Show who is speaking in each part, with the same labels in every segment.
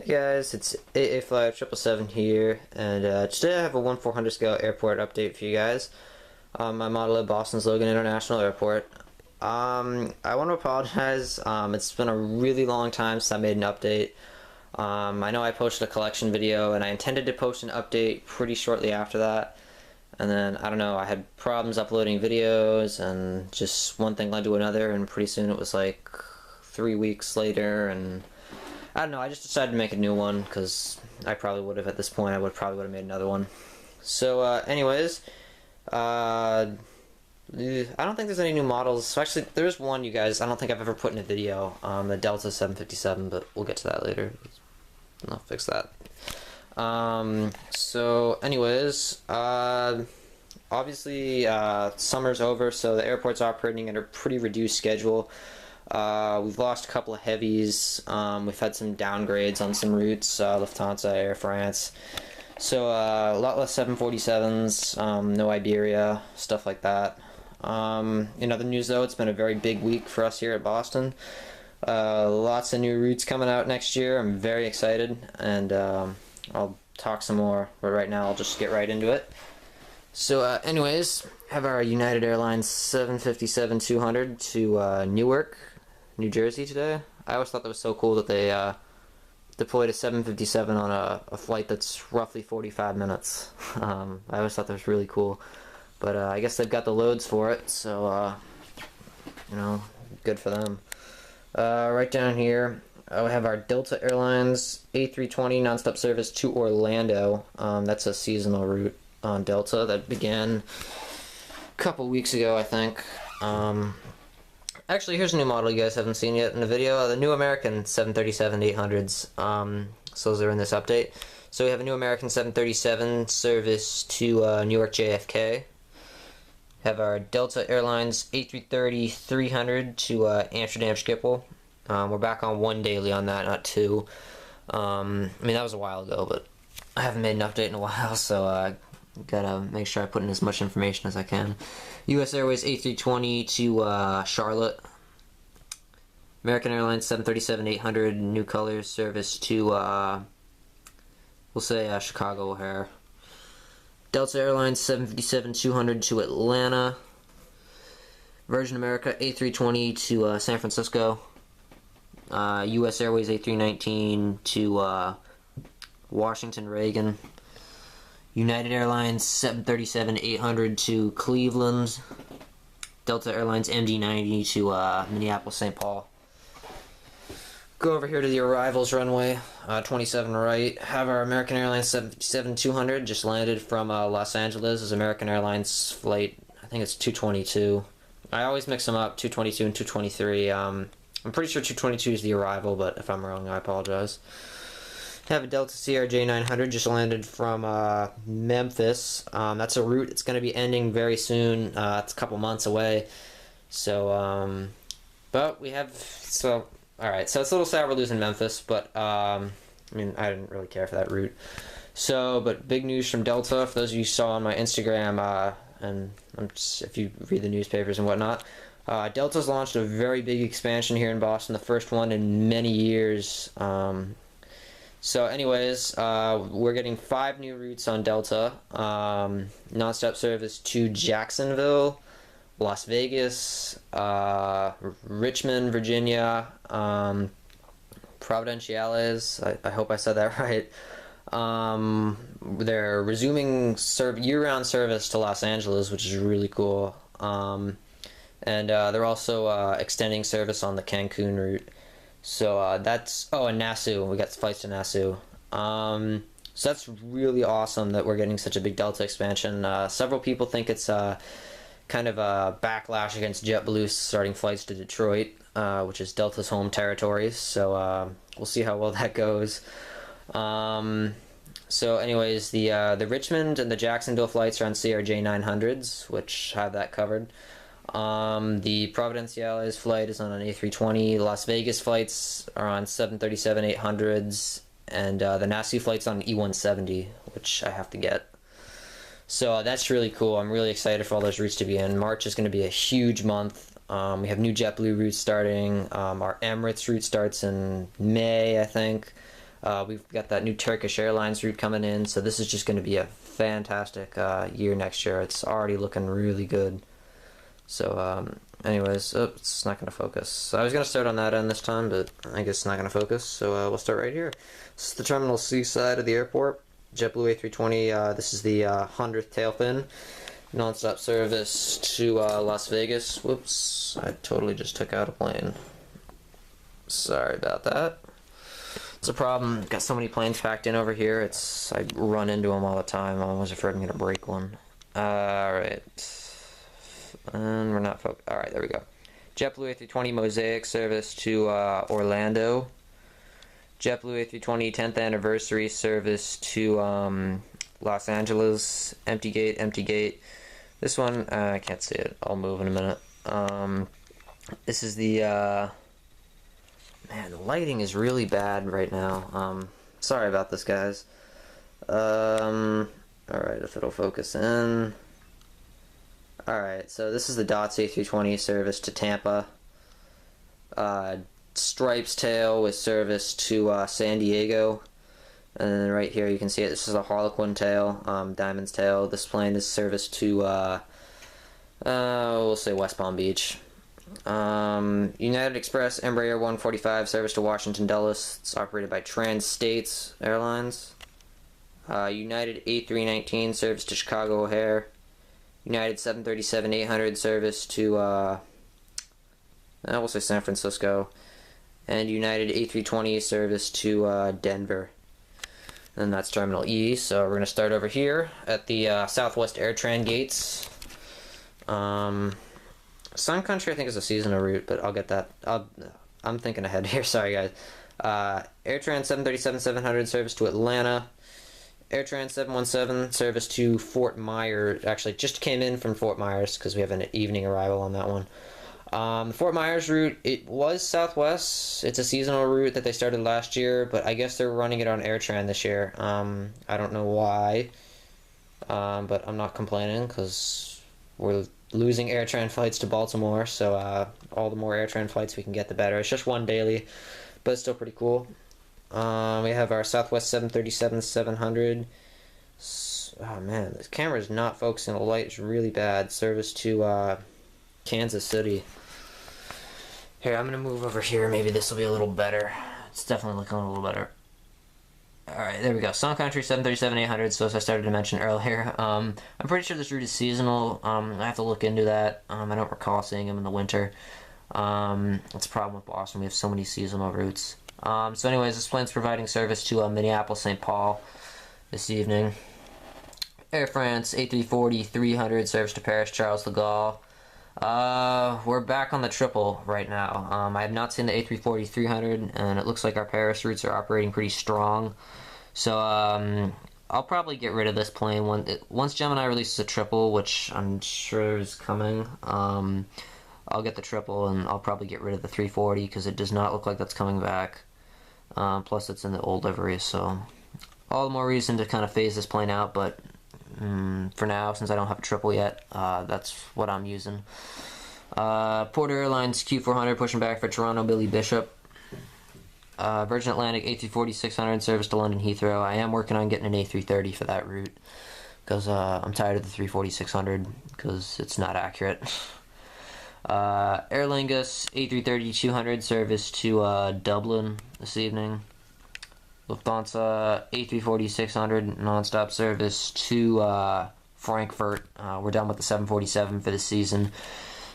Speaker 1: Hey guys, it's AA Flight 777 here, and today I have a 1/400 scale airport update for you guys. My model at Boston's Logan International Airport. I want to apologize. It's been a really long time since I made an update. I know I posted a collection video, and I intended to post an update pretty shortly after that. And then, I don't know, I had problems uploading videos, and just one thing led to another, and pretty soon it was like 3 weeks later, and I don't know, I just decided to make a new one, because I probably would have, at this point, probably would have made another one. So, anyways, I don't think there's any new models. So actually, there's one, you guys, I don't think I've ever put in a video, the Delta 757, but we'll get to that later. I'll fix that. So anyways, obviously, summer's over, so the airport's operating at a pretty reduced schedule. We've lost a couple of heavies. We've had some downgrades on some routes, Lufthansa, Air France. So, a lot less 747s, no Iberia, stuff like that. In other news though, it's been a very big week for us here at Boston. Lots of new routes coming out next year. I'm very excited, and I'll talk some more, but right now I'll just get right into it. So anyways, have our United Airlines 757-200 to Newark, New Jersey today. I always thought that was so cool that they deployed a 757 on a flight that's roughly 45 minutes. I always thought that was really cool, but I guess they've got the loads for it, so you know, good for them. Right down here, we have our Delta Airlines A320 nonstop service to Orlando. That's a seasonal route on Delta that began a couple weeks ago, I think. Actually, here's a new model you guys haven't seen yet in the video, the new American 737-800s. So those are in this update. So we have a new American 737 service to Newark JFK. Have our Delta Airlines A330-300 to Amsterdam Schiphol. We're back on one daily on that, not two. I mean, that was a while ago, but I haven't made an update in a while, so gotta make sure I put in as much information as I can. US Airways A320 to Charlotte. American Airlines 737-800 new colors service to we'll say Chicago O'Hare. Delta Airlines 757-200 to Atlanta. Virgin America A320 to San Francisco. US Airways A319 to Washington Reagan. United Airlines 737-800 to Cleveland. Delta Airlines MD-90 to Minneapolis St. Paul. Go over here to the arrivals runway, 27 right. Have our American Airlines 757-200 just landed from Los Angeles. As American Airlines flight, I think it's 222. I always mix them up, 222 and 223. I'm pretty sure 222 is the arrival, but if I'm wrong, I apologize. Have a Delta CRJ 900 just landed from Memphis. That's a route it's going to be ending very soon. It's a couple months away. So, but we have, so, alright, so it's a little sad we're losing Memphis, but, I mean, I didn't really care for that route. So, but big news from Delta, for those of you who saw on my Instagram, and if you read the newspapers and whatnot, Delta's launched a very big expansion here in Boston, the first one in many years. So anyways, we're getting 5 new routes on Delta. Nonstop service to Jacksonville, Las Vegas, Richmond, Virginia, Providenciales, I hope I said that right. They're resuming year-round service to Los Angeles, which is really cool. And they're also extending service on the Cancun route. So that's, oh, and Nassau, we got flights to Nassau. So that's really awesome that we're getting such a big Delta expansion. Several people think it's kind of a backlash against JetBlue starting flights to Detroit, which is Delta's home territory. So we'll see how well that goes. So anyways, the Richmond and the Jacksonville flights are on CRJ 900s, which have that covered. The Providenciales flight is on an A320. Las Vegas flights are on 737-800s, and the Nassau flight's on an E170, which I have to get. So that's really cool. I'm really excited for all those routes to be in. March is going to be a huge month. We have new JetBlue routes starting. Our Emirates route starts in May, I think. We've got that new Turkish Airlines route coming in, so this is just going to be a fantastic year next year. It's already looking really good. So, anyways, it's not going to focus. I was going to start on that end this time, but I guess it's not going to focus, so we'll start right here. This is the Terminal C side of the airport. JetBlue A320, this is the 100th tail fin. Non-stop service to Las Vegas. Whoops, I totally just took out a plane. Sorry about that. It's a problem. Got so many planes packed in over here. I run into them all the time. I'm always afraid I'm gonna break one. Alright. And we're not focused. Alright, there we go. JetBlue A320 Mosaic service to Orlando. JetBlue A320 10th anniversary service to Los Angeles. Empty gate. This one, I can't see it. I'll move in a minute. This is the man, the lighting is really bad right now. Sorry about this, guys. Alright, if it'll focus in. Alright, so this is the DOTS A320 service to Tampa. Stripes tail with service to San Diego. And then right here you can see it. This is a Harlequin tail, Diamond's tail. This plane is service to, we'll say West Palm Beach. United Express Embraer 145 service to Washington Dulles. It's operated by Trans-States Airlines. United A319 service to Chicago O'Hare. United 737-800 service to we'll say San Francisco. And United A320 service to Denver. And that's Terminal E. So we're going to start over here at the Southwest AirTran gates. Sun Country, I think, is a seasonal route, but I'll get that. I'm thinking ahead here. Sorry, guys. AirTran 737-700 service to Atlanta. AirTran 717 service to Fort Myers. Actually, just came in from Fort Myers because we have an evening arrival on that one. The Fort Myers route, it was Southwest. It's a seasonal route that they started last year, but I guess they're running it on AirTran this year. I don't know why, but I'm not complaining because we're losing AirTran flights to Baltimore, so all the more AirTran flights we can get, the better. It's just one daily, but it's still pretty cool. We have our Southwest 737-700. Oh man, this camera is not focusing. The light is really bad. Service to Kansas City. Here, I'm going to move over here. Maybe this will be a little better. It's definitely looking a little better. Alright, there we go. Sun Country 737-800, so as I started to mention earlier. I'm pretty sure this route is seasonal. I have to look into that. I don't recall seeing them in the winter. That's a problem with Boston. We have so many seasonal routes. So anyways, this plane's providing service to Minneapolis, St. Paul this evening. Air France A340-300 service to Paris, Charles de Gaulle. We're back on the triple right now. I have not seen the A340-300, and it looks like our Paris routes are operating pretty strong. So, I'll probably get rid of this plane once Gemini releases a triple, which I'm sure is coming. I'll get the triple, and I'll probably get rid of the 340, because it does not look like that's coming back. Plus, it's in the old livery, so all the more reason to kind of phase this plane out, but for now, since I don't have a triple yet, that's what I'm using. Porter Airlines Q400 pushing back for Toronto Billy Bishop. Virgin Atlantic A340-600 service to London Heathrow. I am working on getting an A330 for that route because I'm tired of the 340-600 because it's not accurate. Aer Lingus A330-200 service to Dublin this evening. Lufthansa A340-600 non-stop service to Frankfurt. We're done with the 747 for the season.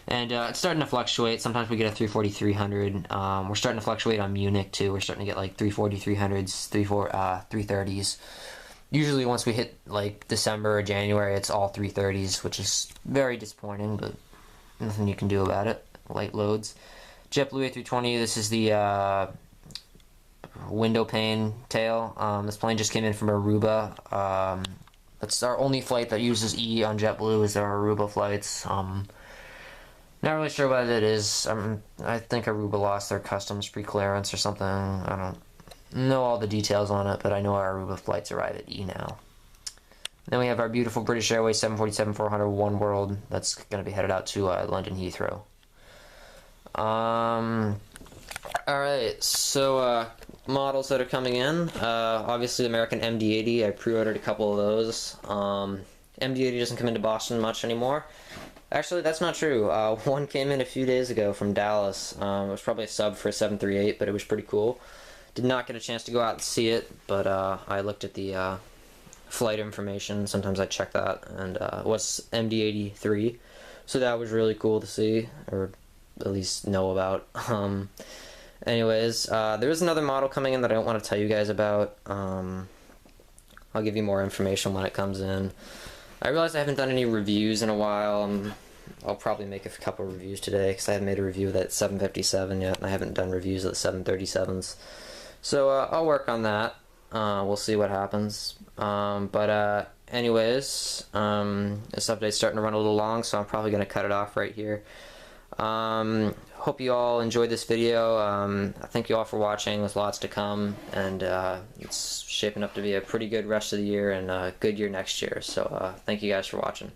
Speaker 1: And it's starting to fluctuate. Sometimes we get a 340-300. We're starting to fluctuate on Munich, too. We're starting to get, like, 340-300s, 330s. Usually once we hit, like, December or January, it's all 330s, which is very disappointing, but nothing you can do about it. Light loads. JetBlue A320, this is the window pane tail. This plane just came in from Aruba. That's our only flight that uses E on JetBlue is our Aruba flights. Not really sure what it is. I think Aruba lost their customs pre-clearance or something. I don't know all the details on it, but I know our Aruba flights arrive at E now. Then we have our beautiful British Airways 747-400 One World. That's going to be headed out to London Heathrow. Alright, so models that are coming in. Obviously the American MD-80, I pre-ordered a couple of those. MD-80 doesn't come into Boston much anymore. Actually, that's not true. One came in a few days ago from Dallas. It was probably a sub for a 738, but it was pretty cool. Did not get a chance to go out and see it, but I looked at the flight information. Sometimes I check that, and it was MD-83. So that was really cool to see, or at least know about. Anyways, there is another model coming in that I don't want to tell you guys about. I'll give you more information when it comes in. I realize I haven't done any reviews in a while. I'll probably make a couple of reviews today because I haven't made a review of that 757 yet, and I haven't done reviews of the 737s. So I'll work on that. We'll see what happens. Anyways, this update's starting to run a little long, so I'm probably going to cut it off right here. Hope you all enjoyed this video. Thank you all for watching. There's lots to come, and it's shaping up to be a pretty good rest of the year and a good year next year. So thank you guys for watching.